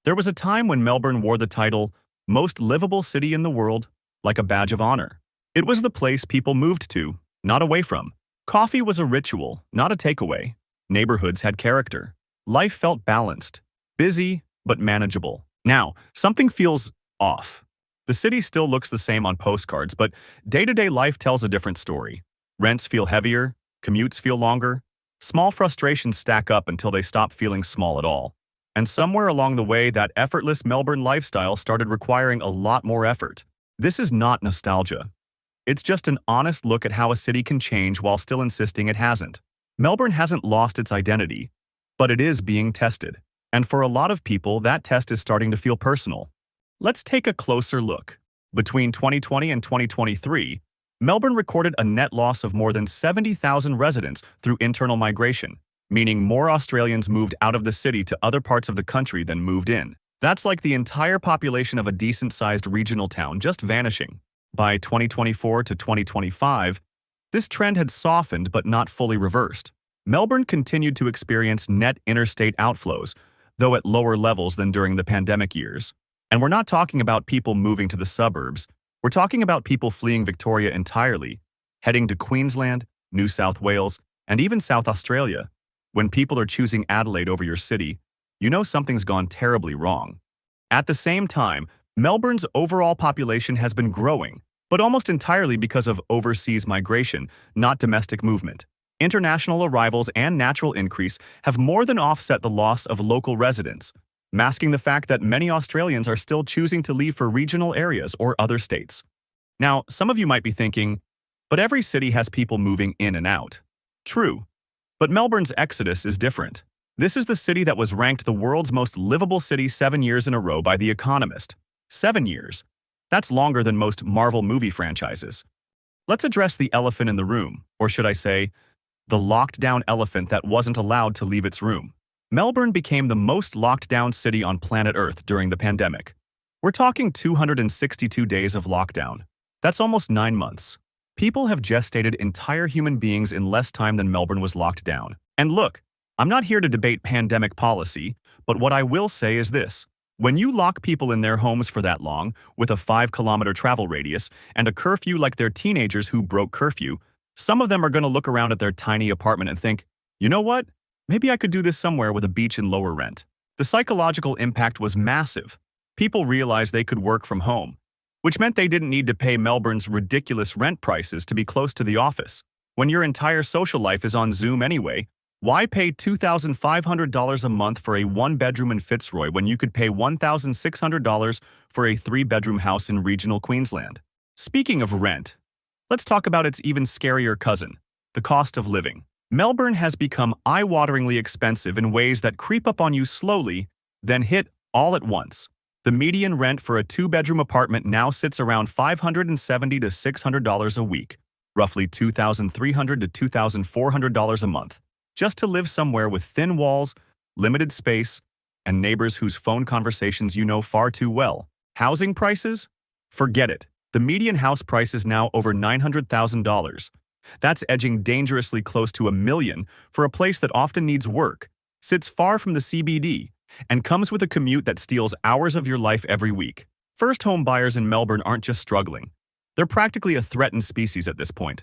There was a time when Melbourne wore the title, most livable city in the world, like a badge of honor. It was the place people moved to, not away from. Coffee was a ritual, not a takeaway. Neighborhoods had character. Life felt balanced, busy, but manageable. Now, something feels off. The city still looks the same on postcards, but day-to-day life tells a different story. Rents feel heavier, commutes feel longer. Small frustrations stack up until they stop feeling small at all. And somewhere along the way, that effortless Melbourne lifestyle started requiring a lot more effort. This is not nostalgia. It's just an honest look at how a city can change while still insisting it hasn't. Melbourne hasn't lost its identity, but it is being tested. And for a lot of people, that test is starting to feel personal. Let's take a closer look. Between 2020 and 2023, Melbourne recorded a net loss of more than 70,000 residents through internal migration, meaning more Australians moved out of the city to other parts of the country than moved in. That's like the entire population of a decent-sized regional town just vanishing. By 2024 to 2025, this trend had softened but not fully reversed. Melbourne continued to experience net interstate outflows, though at lower levels than during the pandemic years. And we're not talking about people moving to the suburbs. We're talking about people fleeing Victoria entirely, heading to Queensland, New South Wales, and even South Australia. When people are choosing Adelaide over your city, you know something's gone terribly wrong. At the same time, Melbourne's overall population has been growing, but almost entirely because of overseas migration, not domestic movement. International arrivals and natural increase have more than offset the loss of local residents, masking the fact that many Australians are still choosing to leave for regional areas or other states. Now, some of you might be thinking, but every city has people moving in and out. True. But Melbourne's exodus is different. This is the city that was ranked the world's most livable city 7 years in a row by The Economist. 7 years. That's longer than most Marvel movie franchises. Let's address the elephant in the room, or should I say, the locked-down elephant that wasn't allowed to leave its room. Melbourne became the most locked-down city on planet Earth during the pandemic. We're talking 262 days of lockdown. That's almost 9 months. People have gestated entire human beings in less time than Melbourne was locked down. And look, I'm not here to debate pandemic policy, but what I will say is this. When you lock people in their homes for that long, with a 5-kilometer travel radius and a curfew like they're teenagers who broke curfew, some of them are going to look around at their tiny apartment and think, you know what? Maybe I could do this somewhere with a beach and lower rent. The psychological impact was massive. People realized they could work from home, which meant they didn't need to pay Melbourne's ridiculous rent prices to be close to the office. When your entire social life is on Zoom anyway, why pay $2,500 a month for a 1-bedroom in Fitzroy when you could pay $1,600 for a 3-bedroom house in regional Queensland? Speaking of rent, let's talk about its even scarier cousin, the cost of living. Melbourne has become eye-wateringly expensive in ways that creep up on you slowly, then hit all at once. The median rent for a 2-bedroom apartment now sits around $570 to $600 a week, roughly $2,300 to $2,400 a month, just to live somewhere with thin walls, limited space, and neighbors whose phone conversations you know far too well. Housing prices? Forget it. The median house price is now over $900,000. That's edging dangerously close to $1 million for a place that often needs work, sits far from the CBD, and comes with a commute that steals hours of your life every week. First home buyers in Melbourne aren't just struggling. They're practically a threatened species at this point.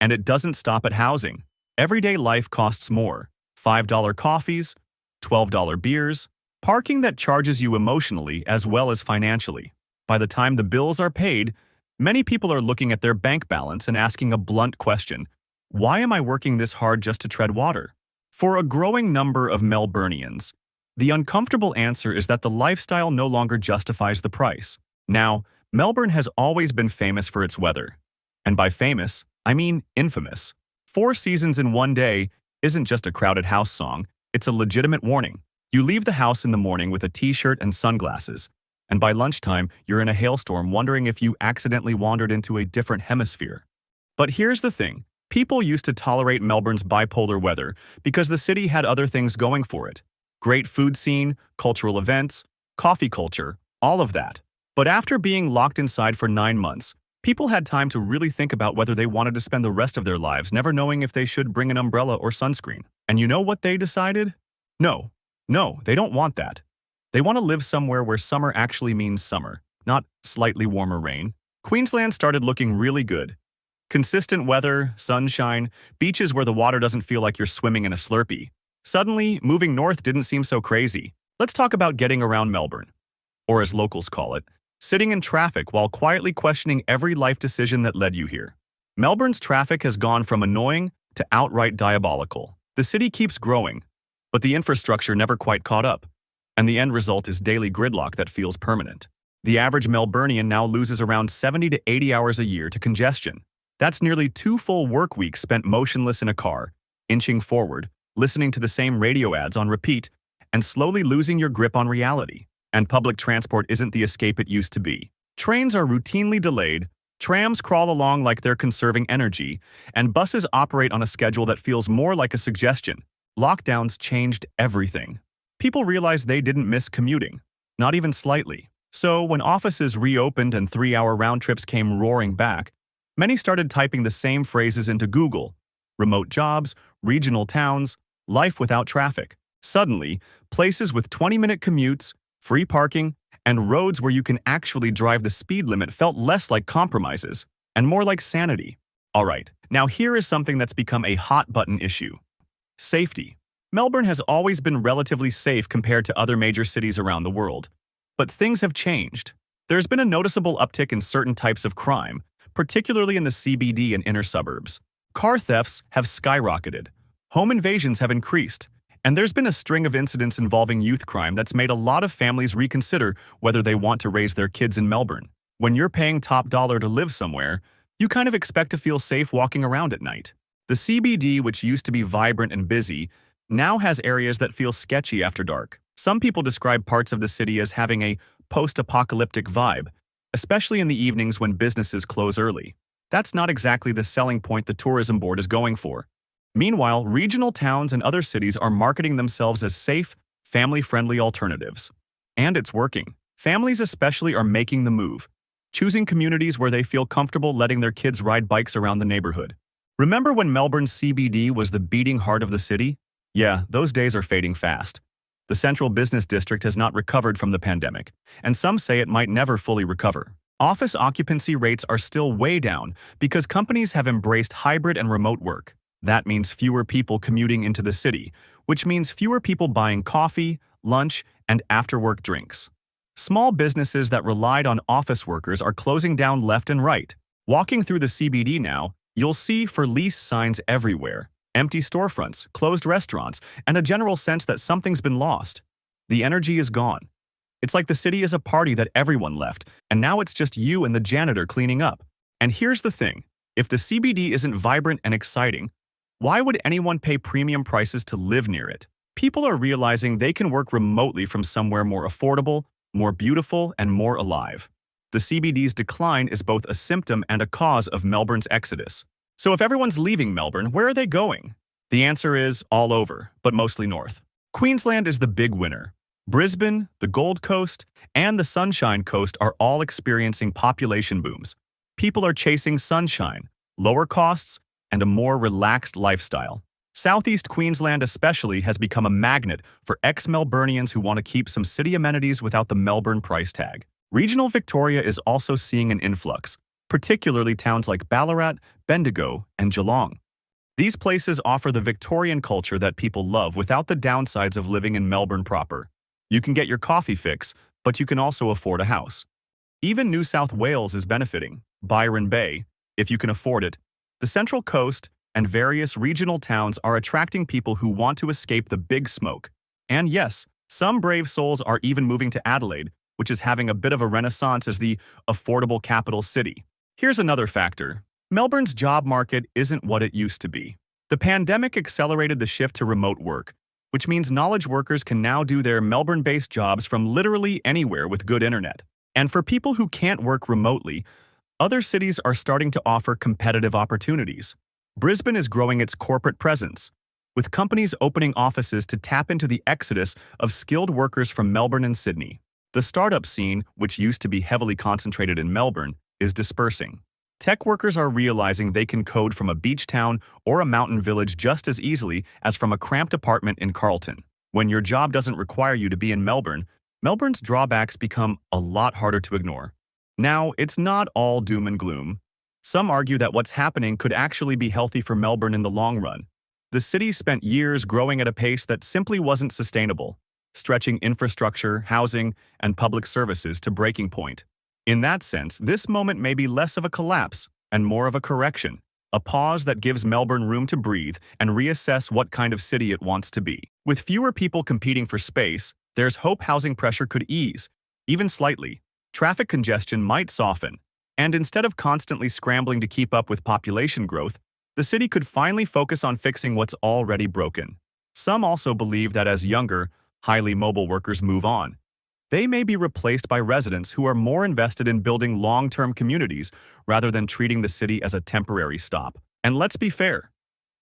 And it doesn't stop at housing. Everyday life costs more. $5 coffees, $12 beers, parking that charges you emotionally as well as financially. By the time the bills are paid, many people are looking at their bank balance and asking a blunt question: why am I working this hard just to tread water? For a growing number of Melburnians, the uncomfortable answer is that the lifestyle no longer justifies the price. Now, Melbourne has always been famous for its weather. And by famous, I mean infamous. 4 seasons in one day isn't just a crowded house song, it's a legitimate warning. You leave the house in the morning with a t-shirt and sunglasses, and by lunchtime, you're in a hailstorm wondering if you accidentally wandered into a different hemisphere. But here's the thing. People used to tolerate Melbourne's bipolar weather because the city had other things going for it. Great food scene, cultural events, coffee culture, all of that. But after being locked inside for 9 months, people had time to really think about whether they wanted to spend the rest of their lives never knowing if they should bring an umbrella or sunscreen. And you know what they decided? No, they don't want that. They want to live somewhere where summer actually means summer, not slightly warmer rain. Queensland started looking really good. Consistent weather, sunshine, beaches where the water doesn't feel like you're swimming in a Slurpee. Suddenly, moving north didn't seem so crazy. Let's talk about getting around Melbourne, or as locals call it, sitting in traffic while quietly questioning every life decision that led you here. Melbourne's traffic has gone from annoying to outright diabolical. The city keeps growing, but the infrastructure never quite caught up, and the end result is daily gridlock that feels permanent. The average Melburnian now loses around 70 to 80 hours a year to congestion. That's nearly 2 full work weeks spent motionless in a car, inching forward, listening to the same radio ads on repeat, and slowly losing your grip on reality. And public transport isn't the escape it used to be. Trains are routinely delayed, trams crawl along like they're conserving energy, and buses operate on a schedule that feels more like a suggestion. Lockdowns changed everything. People realized they didn't miss commuting, not even slightly. So when offices reopened and 3-hour round trips came roaring back, many started typing the same phrases into Google: remote jobs, regional towns, life without traffic. Suddenly, places with 20-minute commutes, free parking, and roads where you can actually drive the speed limit felt less like compromises and more like sanity. All right, now here is something that's become a hot-button issue: safety. Melbourne has always been relatively safe compared to other major cities around the world. But things have changed. There's been a noticeable uptick in certain types of crime, particularly in the CBD and inner suburbs. Car thefts have skyrocketed. Home invasions have increased. And there's been a string of incidents involving youth crime that's made a lot of families reconsider whether they want to raise their kids in Melbourne. When you're paying top dollar to live somewhere, you kind of expect to feel safe walking around at night. The CBD, which used to be vibrant and busy, now has areas that feel sketchy after dark. Some people describe parts of the city as having a post-apocalyptic vibe, especially in the evenings when businesses close early. That's not exactly the selling point the tourism board is going for. Meanwhile, regional towns and other cities are marketing themselves as safe, family-friendly alternatives. And it's working. Families especially are making the move, choosing communities where they feel comfortable letting their kids ride bikes around the neighborhood. Remember when Melbourne's CBD was the beating heart of the city? Yeah, those days are fading fast. The central business district has not recovered from the pandemic, and some say it might never fully recover. Office occupancy rates are still way down because companies have embraced hybrid and remote work. That means fewer people commuting into the city, which means fewer people buying coffee, lunch, and after-work drinks. Small businesses that relied on office workers are closing down left and right. Walking through the CBD now, you'll see for lease signs everywhere. Empty storefronts, closed restaurants, and a general sense that something's been lost. The energy is gone. It's like the city is a party that everyone left, and now it's just you and the janitor cleaning up. And here's the thing: if the CBD isn't vibrant and exciting, why would anyone pay premium prices to live near it? People are realizing they can work remotely from somewhere more affordable, more beautiful, and more alive. The CBD's decline is both a symptom and a cause of Melbourne's exodus. So if everyone's leaving Melbourne, where are they going? The answer is all over, but mostly north. Queensland is the big winner. Brisbane, the Gold Coast, and the Sunshine Coast are all experiencing population booms. People are chasing sunshine, lower costs, and a more relaxed lifestyle. Southeast Queensland especially has become a magnet for ex-Melburnians who want to keep some city amenities without the Melbourne price tag. Regional Victoria is also seeing an influx, particularly towns like Ballarat, Bendigo, and Geelong. These places offer the Victorian culture that people love without the downsides of living in Melbourne proper. You can get your coffee fix, but you can also afford a house. Even New South Wales is benefiting. Byron Bay, if you can afford it. The Central Coast and various regional towns are attracting people who want to escape the big smoke. And yes, some brave souls are even moving to Adelaide, which is having a bit of a renaissance as the affordable capital city. Here's another factor. Melbourne's job market isn't what it used to be. The pandemic accelerated the shift to remote work, which means knowledge workers can now do their Melbourne-based jobs from literally anywhere with good internet. And for people who can't work remotely, other cities are starting to offer competitive opportunities. Brisbane is growing its corporate presence, with companies opening offices to tap into the exodus of skilled workers from Melbourne and Sydney. The startup scene, which used to be heavily concentrated in Melbourne, is dispersing. Tech workers are realizing they can code from a beach town or a mountain village just as easily as from a cramped apartment in Carlton. When your job doesn't require you to be in Melbourne, Melbourne's drawbacks become a lot harder to ignore. Now, it's not all doom and gloom. Some argue that what's happening could actually be healthy for Melbourne in the long run. The city spent years growing at a pace that simply wasn't sustainable, stretching infrastructure, housing, and public services to breaking point. In that sense, this moment may be less of a collapse and more of a correction, a pause that gives Melbourne room to breathe and reassess what kind of city it wants to be. With fewer people competing for space, there's hope housing pressure could ease, even slightly. Traffic congestion might soften, and instead of constantly scrambling to keep up with population growth, the city could finally focus on fixing what's already broken. Some also believe that as younger, highly mobile workers move on, they may be replaced by residents who are more invested in building long-term communities rather than treating the city as a temporary stop. And let's be fair,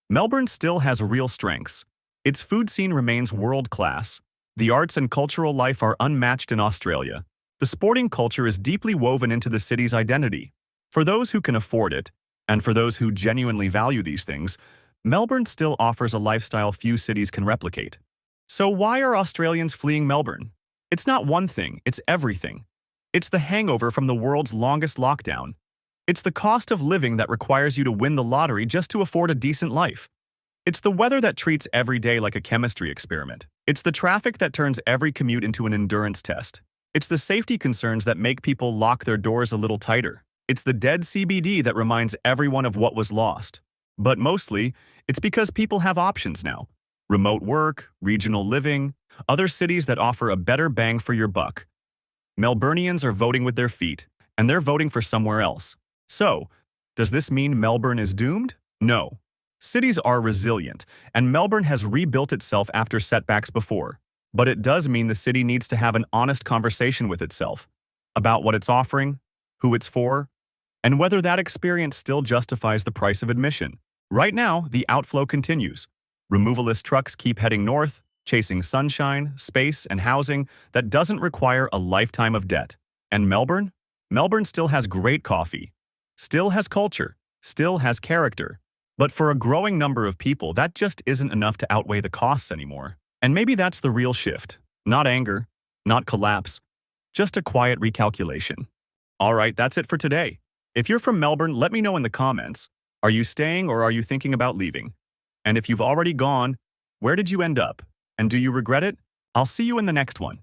Melbourne still has real strengths. Its food scene remains world-class. The arts and cultural life are unmatched in Australia. The sporting culture is deeply woven into the city's identity. For those who can afford it, and for those who genuinely value these things, Melbourne still offers a lifestyle few cities can replicate. So why are Australians fleeing Melbourne? It's not one thing, it's everything. It's the hangover from the world's longest lockdown. It's the cost of living that requires you to win the lottery just to afford a decent life. It's the weather that treats every day like a chemistry experiment. It's the traffic that turns every commute into an endurance test. It's the safety concerns that make people lock their doors a little tighter. It's the dead CBD that reminds everyone of what was lost. But mostly, it's because people have options now. Remote work, regional living, other cities that offer a better bang for your buck. Melburnians are voting with their feet, and they're voting for somewhere else. So, does this mean Melbourne is doomed? No. Cities are resilient, and Melbourne has rebuilt itself after setbacks before. But it does mean the city needs to have an honest conversation with itself about what it's offering, who it's for, and whether that experience still justifies the price of admission. Right now, the outflow continues. Removalist trucks keep heading north, chasing sunshine, space, and housing that doesn't require a lifetime of debt. And Melbourne? Melbourne still has great coffee, still has culture, still has character. But for a growing number of people, that just isn't enough to outweigh the costs anymore. And maybe that's the real shift. Not anger, not collapse, just a quiet recalculation. All right, that's it for today. If you're from Melbourne, let me know in the comments. Are you staying or are you thinking about leaving? And if you've already gone, where did you end up? And do you regret it? I'll see you in the next one.